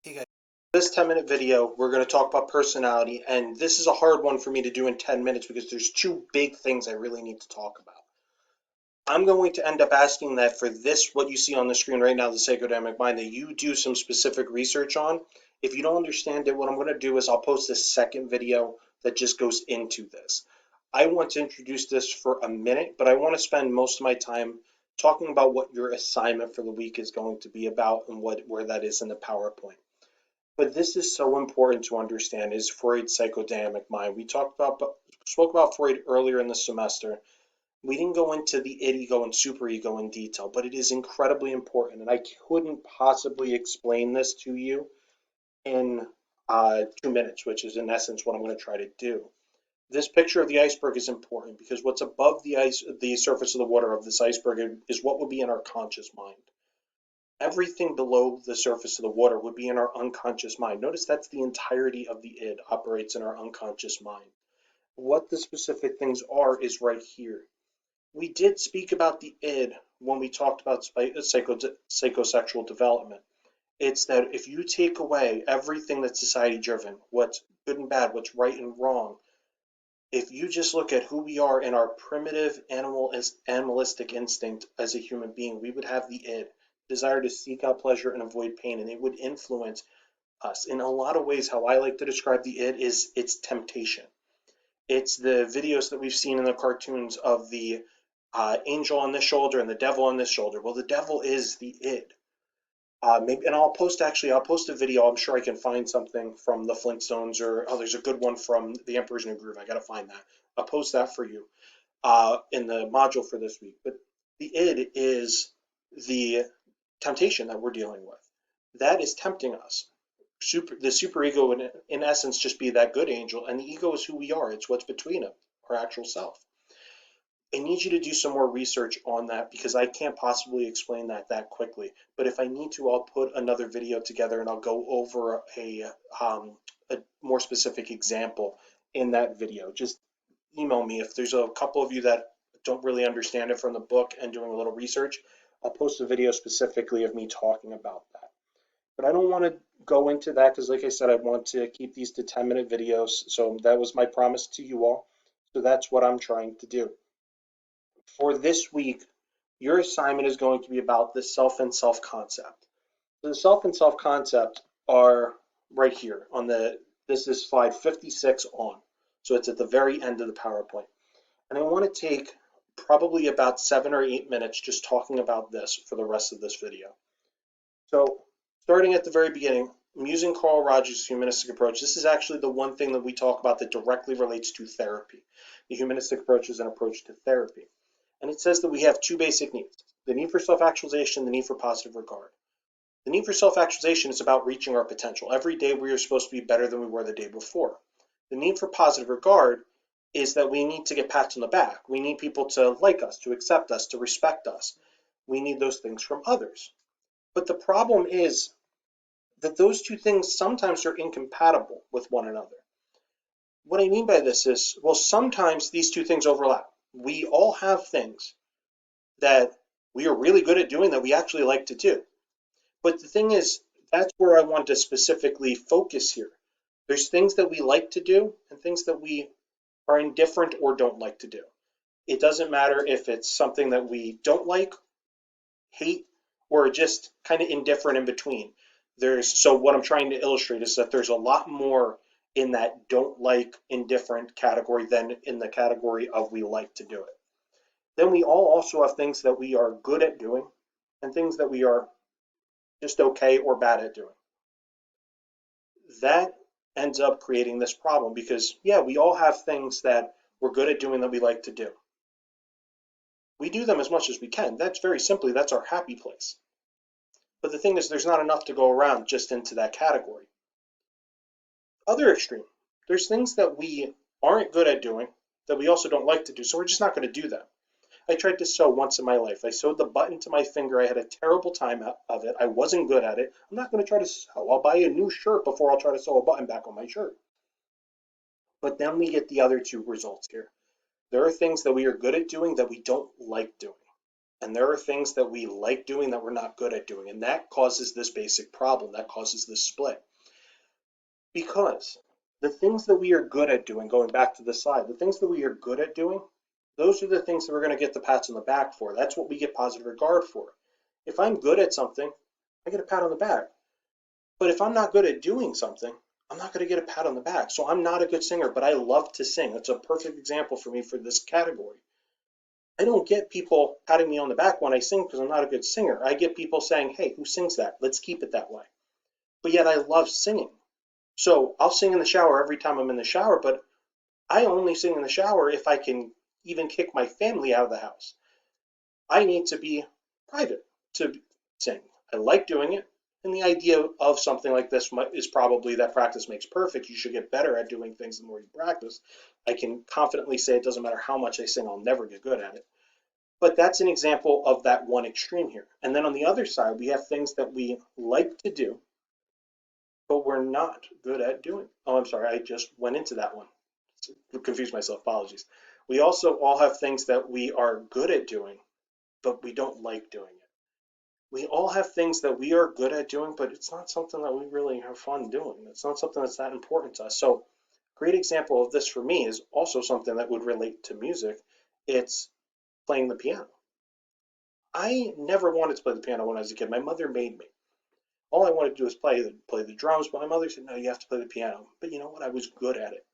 Hey guys, this 10-minute video, we're going to talk about personality, and this is a hard one for me to do in 10 minutes because there's two big things I really need to talk about. I'm going to end up asking that for this, what you see on the screen right now, the psychodynamic mind, that you do some specific research on. If you don't understand it, what I'm going to do is I'll post a second video that just goes into this. I want to introduce this for a minute, but I want to spend most of my time talking about what your assignment for the week is going to be about and where that is in the PowerPoint. But this is so important to understand is Freud's psychodynamic mind. We spoke about Freud earlier in the semester. We didn't go into the id ego and superego in detail, but it is incredibly important, and I couldn't possibly explain this to you in 2 minutes, which is in essence what I'm going to try to do. This picture of the iceberg is important because what's above the surface of the water of this iceberg is what would be in our conscious mind. Everything below the surface of the water would be in our unconscious mind. Notice that's the entirety of the id operates in our unconscious mind. What the specific things are is right here. We did speak about the id when we talked about psychosexual development. It's that if you take away everything that's society driven, what's good and bad, what's right and wrong, if you just look at who we are in our primitive animalistic instinct as a human being, we would have the id, desire to seek out pleasure and avoid pain, and it would influence us. In a lot of ways, how I like to describe the id is its temptation. It's the videos that we've seen in the cartoons of the angel on this shoulder and the devil on this shoulder. Well, the devil is the id. Maybe, and I'll post a video. I'm sure I can find something from the Flintstones, or there's a good one from the Emperor's New Groove. I gotta find that. I'll post that for you in the module for this week. But the id is the temptation that we're dealing with. That is tempting us. The superego, in essence, just be that good angel, and the ego is who we are. It's what's between it, our actual self. I need you to do some more research on that because I can't possibly explain that quickly. But if I need to, I'll put another video together and I'll go over a more specific example in that video. Just email me if there's a couple of you that don't really understand it from the book and doing a little research. I'll post a video specifically of me talking about that. But I don't want to go into that because, like I said, I want to keep these to 10-minute videos. So that was my promise to you all. So that's what I'm trying to do. For this week, your assignment is going to be about the self and self concept. So the self and self concept are right here on this is slide 56 on. So it's at the very end of the PowerPoint. And I want to take probably about 7 or 8 minutes just talking about this for the rest of this video. So starting at the very beginning, I'm using Carl Rogers' humanistic approach. This is actually the one thing that we talk about that directly relates to therapy. The humanistic approach is an approach to therapy. And it says that we have two basic needs, the need for self-actualization, the need for positive regard. The need for self-actualization is about reaching our potential. Every day we are supposed to be better than we were the day before. The need for positive regard is that we need to get pats on the back. We need people to like us, to accept us, to respect us. We need those things from others. But the problem is that those two things sometimes are incompatible with one another. What I mean by this is, well, sometimes these two things overlap. We all have things that we are really good at doing that we actually like to do. But the thing is, that's where I want to specifically focus here. There's things that we like to do and things that we are indifferent or don't like to do. It doesn't matter if it's something that we don't like, hate, or just kind of indifferent in between. So what I'm trying to illustrate is that there's a lot more in that don't like, indifferent category than in the category of we like to do it. Then we all also have things that we are good at doing and things that we are just okay or bad at doing. That ends up creating this problem because, yeah, we all have things that we're good at doing that we like to do. We do them as much as we can. That's very simply, that's our happy place. But the thing is, there's not enough to go around just into that category. Other extreme, there's things that we aren't good at doing that we also don't like to do, so we're just not going to do them. I tried to sew once in my life. I sewed the button to my finger. I had a terrible time of it. I wasn't good at it. I'm not going to try to sew. I'll buy a new shirt before I'll try to sew a button back on my shirt. But then we get the other two results here. There are things that we are good at doing that we don't like doing. And there are things that we like doing that we're not good at doing. And that causes this basic problem. That causes this split. Because the things that we are good at doing, going back to the slide, the things that we are good at doing, those are the things that we're going to get the pats on the back for. That's what we get positive regard for. If I'm good at something, I get a pat on the back. But if I'm not good at doing something, I'm not going to get a pat on the back. So I'm not a good singer, but I love to sing. That's a perfect example for me for this category. I don't get people patting me on the back when I sing because I'm not a good singer. I get people saying, hey, who sings that? Let's keep it that way. But yet I love singing. So I'll sing in the shower every time I'm in the shower, but I only sing in the shower if I can even kick my family out of the house. I need to be private to sing. I like doing it. And the idea of something like this is probably that practice makes perfect. You should get better at doing things the more you practice. I can confidently say it doesn't matter how much I sing, I'll never get good at it. But that's an example of that one extreme here. And then on the other side, we have things that we like to do, but we're not good at doing. Oh, I'm sorry, I just went into that one. Confused myself, apologies. We also all have things that we are good at doing, but we don't like doing it. We all have things that we are good at doing, but it's not something that we really have fun doing. It's not something that's that important to us. So, a great example of this for me is also something that would relate to music. It's playing the piano. I never wanted to play the piano when I was a kid. My mother made me. All I wanted to do was play the drums, but my mother said, no, you have to play the piano. But you know what? I was good at it.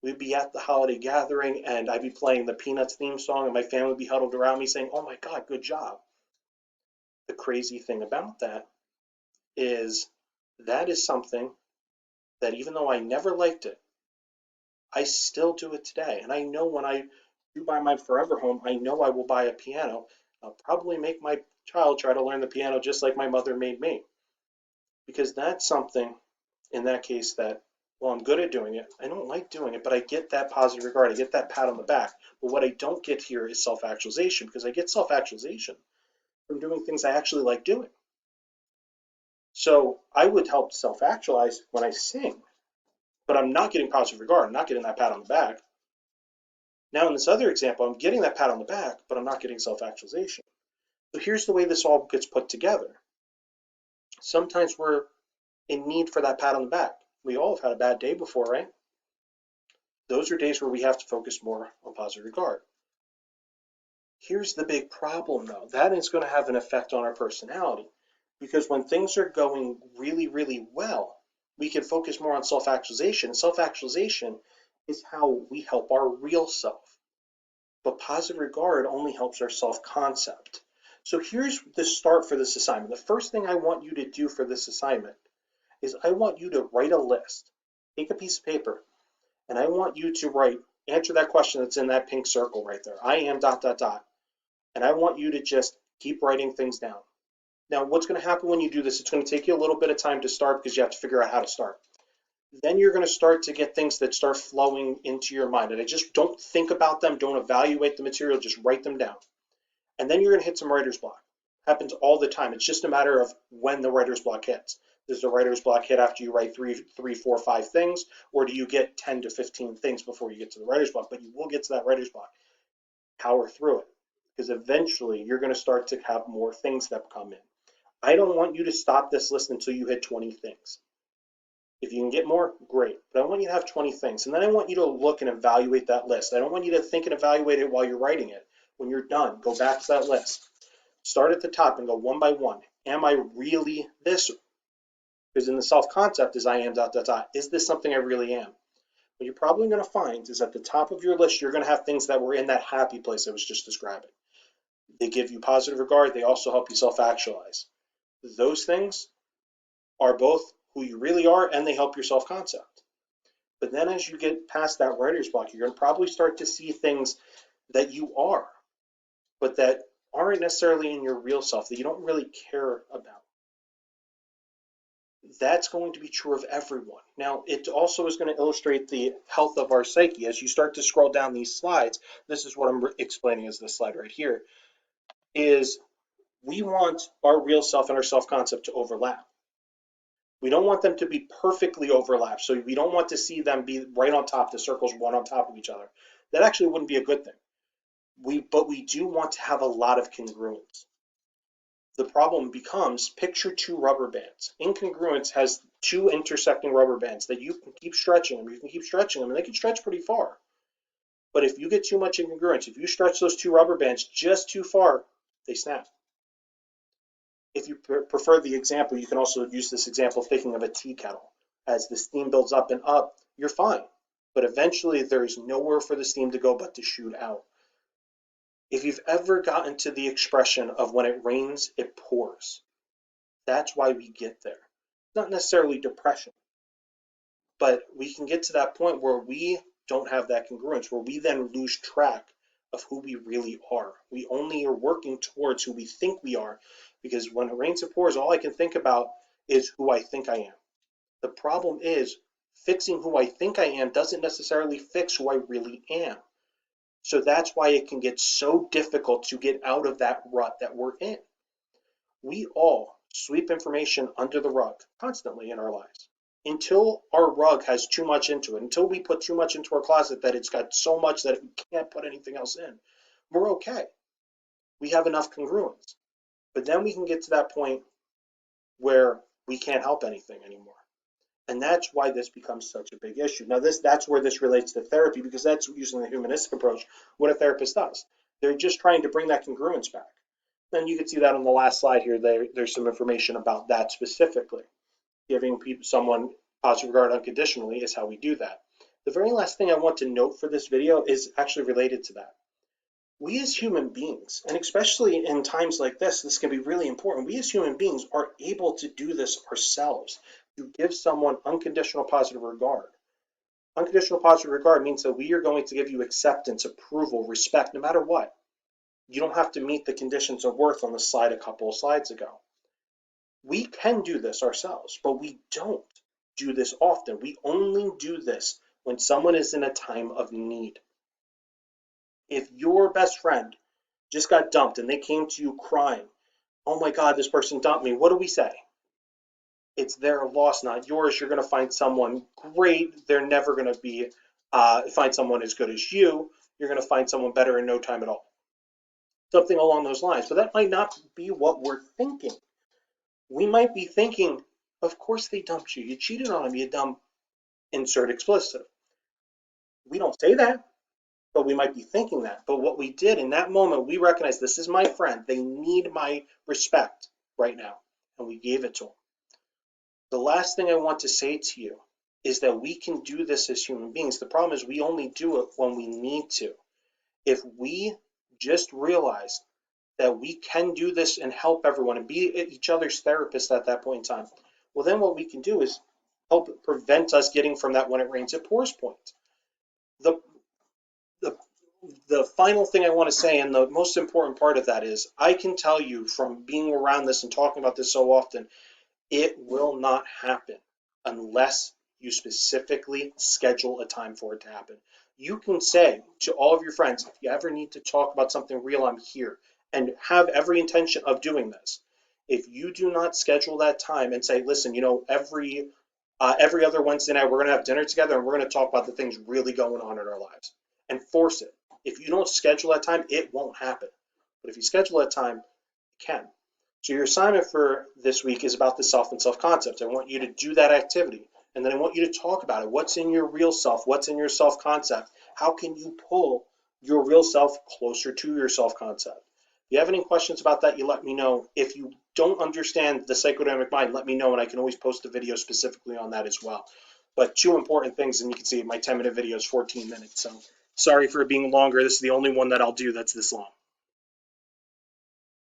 We'd be at the holiday gathering and I'd be playing the Peanuts theme song and my family would be huddled around me saying, oh my God, good job. The crazy thing about that is something that even though I never liked it, I still do it today. And I know when I do buy my forever home, I know I will buy a piano. I'll probably make my child try to learn the piano just like my mother made me. Because that's something in that case that, well, I'm good at doing it. I don't like doing it, but I get that positive regard. I get that pat on the back. But what I don't get here is self-actualization because I get self-actualization from doing things I actually like doing. So I would help self-actualize when I sing, but I'm not getting positive regard. I'm not getting that pat on the back. Now in this other example, I'm getting that pat on the back, but I'm not getting self-actualization. So here's the way this all gets put together. Sometimes we're in need for that pat on the back. We all have had a bad day before, right? Those are days where we have to focus more on positive regard. Here's the big problem though. That is going to have an effect on our personality because when things are going really, really well, we can focus more on self-actualization. Self-actualization is how we help our real self. But positive regard only helps our self-concept. So here's the start for this assignment. The first thing I want you to do for this assignment is I want you to write a list. Take a piece of paper and I want you to answer that question that's in that pink circle right there. I am ... And I want you to just keep writing things down. Now, what's going to happen when you do this? It's going to take you a little bit of time to start because you have to figure out how to start. Then you're going to start to get things that start flowing into your mind. And I just don't think about them, don't evaluate the material, just write them down. And then you're going to hit some writer's block. Happens all the time. It's just a matter of when the writer's block hits. Does the writer's block hit after you write three, 4, 5 things, or do you get 10 to 15 things before you get to the writer's block? But you will get to that writer's block. Power through it, because eventually you're going to start to have more things that come in. I don't want you to stop this list until you hit 20 things. If you can get more, great. But I want you to have 20 things. And then I want you to look and evaluate that list. I don't want you to think and evaluate it while you're writing it. When you're done, go back to that list. Start at the top and go one by one. Am I really this? Because in the self-concept is I am ... Is this something I really am? What you're probably going to find is at the top of your list, you're going to have things that were in that happy place I was just describing. They give you positive regard. They also help you self-actualize. Those things are both who you really are and they help your self-concept. But then as you get past that writer's block, you're going to probably start to see things that you are, but that aren't necessarily in your real self, that you don't really care about. That's going to be true of everyone. Now, it also is going to illustrate the health of our psyche. As you start to scroll down these slides, this is what I'm explaining as this slide right here, is we want our real self and our self-concept to overlap. We don't want them to be perfectly overlapped. So we don't want to see them be right on top, the circles one on top of each other. That actually wouldn't be a good thing. But we do want to have a lot of congruence. The problem becomes, picture two rubber bands. Incongruence has two intersecting rubber bands that you can keep stretching them. You can keep stretching them, and they can stretch pretty far. But if you get too much incongruence, if you stretch those two rubber bands just too far, they snap. If you prefer the example, you can also use this example thinking of a tea kettle. As the steam builds up and up, you're fine. But eventually there is nowhere for the steam to go but to shoot out. If you've ever gotten to the expression of when it rains, it pours, that's why we get there. Not necessarily depression, but we can get to that point where we don't have that congruence, where we then lose track of who we really are. We only are working towards who we think we are, because when it rains, it pours, all I can think about is who I think I am. The problem is, fixing who I think I am doesn't necessarily fix who I really am. So that's why it can get so difficult to get out of that rut that we're in. We all sweep information under the rug constantly in our lives until our rug has too much into it, until we put too much into our closet that it's got so much that we can't put anything else in. We're okay. We have enough congruence. But then we can get to that point where we can't help anything anymore. And that's why this becomes such a big issue. Now, that's where this relates to therapy, because that's using the humanistic approach, what a therapist does. They're just trying to bring that congruence back. And you can see that on the last slide here. There's some information about that specifically. Giving someone positive regard unconditionally is how we do that. The very last thing I want to note for this video is actually related to that. We as human beings, and especially in times like this can be really important. We as human beings are able to do this ourselves, to give someone unconditional positive regard. Unconditional positive regard means that we are going to give you acceptance, approval, respect, no matter what. You don't have to meet the conditions of worth on the slide a couple of slides ago. We can do this ourselves, but we don't do this often. We only do this when someone is in a time of need. If your best friend just got dumped and they came to you crying, oh my God, this person dumped me, what do we say? It's their loss, not yours. You're going to find someone great. They're never going to find someone as good as you. You're going to find someone better in no time at all. Something along those lines. But that might not be what we're thinking. We might be thinking, of course they dumped you. You cheated on them. You dumb, insert explicit. We don't say that, but we might be thinking that. But what we did in that moment, we recognized this is my friend. They need my respect right now. And we gave it to them. The last thing I want to say to you is that we can do this as human beings. The problem is we only do it when we need to. If we just realize that we can do this and help everyone and be each other's therapist at that point in time, well, then what we can do is help prevent us getting from that when it rains it pours point. The final thing I want to say, and the most important part of that, is I can tell you from being around this and talking about this so often, it will not happen unless you specifically schedule a time for it to happen. You can say to all of your friends, if you ever need to talk about something real, I'm here, and have every intention of doing this. If you do not schedule that time and say, listen, every other Wednesday night we're going to have dinner together and we're going to talk about the things really going on in our lives, and force it. If you don't schedule that time, it won't happen. But if you schedule that time, it can. So your assignment for this week is about the self and self-concept. I want you to do that activity, and then I want you to talk about it. What's in your real self? What's in your self-concept? How can you pull your real self closer to your self-concept? If you have any questions about that, you let me know. If you don't understand the psychodynamic mind, let me know, and I can always post a video specifically on that as well. But two important things, and you can see my 10-minute video is 14 minutes. So sorry for it being longer. This is the only one that I'll do that's this long.